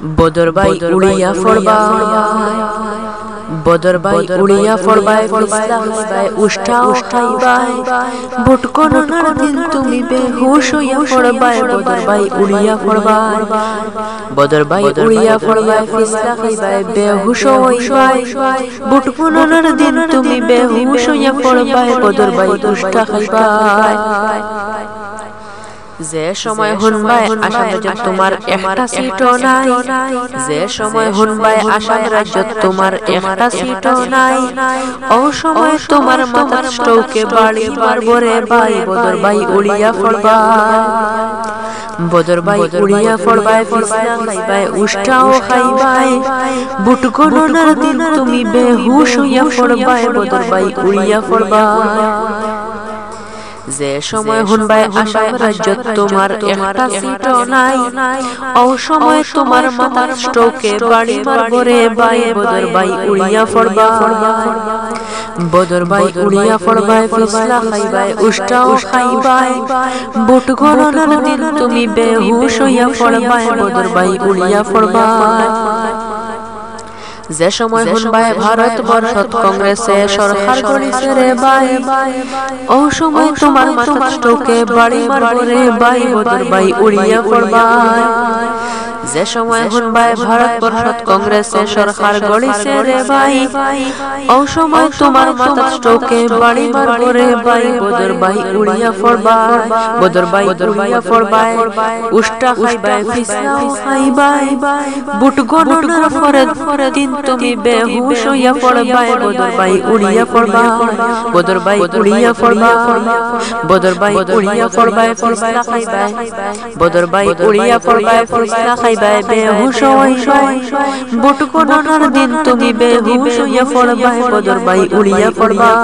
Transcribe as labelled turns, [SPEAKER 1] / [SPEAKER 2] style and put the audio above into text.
[SPEAKER 1] বদর ভাই উড়িয়া ফরবাই, বদর ভাই উড়িয়া ফরবাই, ফিসলা হইবাই, উষ্টা উষ্টাইবাই, ভুটকোনার দিন তুমি বেহুশ হইয়া ফরবাই। বদর ভাই উড়িয়া ফরবাই, বদর ভাই উড়িয়া ফরবাই, ফিসলা হইবাই, বেহুশ হইবাই, ভুটকোনার দিন তুমি বেহুশ হইয়া ফরবাই। বদর ভাই উষ্টা হইবাই। যে সময় হুনবাই আসাম রাজ্যত তোমার একটা সিটও নাই, যে সময় হুনবাই আসাম রাজ্যত তোমার একটা সিটও নাই, ও সময় তোমার মাথার স্ট্রোকে বাড়ি মারবরে ভাই। বদর ভাই উড়িয়া ফরবাই, বদর ভাই উড়িয়া ফরবাই, ফিসলা খাইবাই, উষ্টাও খাইবাই, ভুটকোনার দিন তুমি বেহুশ হইয়া ফরবাই। বদর ভাই উড়িয়া ফরবাই। যে সময় হুনবাই আসাম রাজ্যত তোমার একটা সিটও নাই, ও সময় তোমার মাথার স্ট্রোকে বাড়ি মারবরে ভাই। বদর ভাই উড়িয়া ফরবাই, বদর ভাই উড়িয়া ফরবাই, ফিসলা খাইবাই, উষ্টাও খাইবাই, ভুটকোনার দিন তুমি বেহুশ হইয়া ফরবাই। বদর ভাই উড়িয়া ফরবাই। যে সময় হুনবাই ভারতবর্ষত কংগ্রেসে সরকার গড়িছে রে ভাই, ও সময় তোমার মাথার স্ট্রোকে বাড়ি মারবরে ভাই। বদর ভাই উড়িয়া ফরবাই। যে সময় হুনবাই ভারতবর্ষত কংগ্রেসে সরকার গড়িছে রে ভাই, ও সময় তোমার মাথার স্ট্রোকে বাড়ি মারবরে ভাই। বদর ভাই উড়িয়া ফরবাই, বদর ভাই উড়িয়া ফরবাই, উষ্টা খাইবাই, ফিসলাও খাইবাই, ভুটকোনার ফরে দিন তুমি বেহুশ হইয়া ফরবাই। বদর ভাই উড়িয়া ফরবাই, বদর ভাই উড়িয়া ফরবাই, বদর ভাই উড়িয়া ফরবাই, ফিসলা খাইবাই, বদর ভাই উড়িয়া ফরবাই, ফিসলা খাইবাই, বেহুশ হইবাই, ভুটকোনার দিন তুমি বেহুশ হইয়া ফরবাই। বদর ভাই উড়িয়া ফরবাই।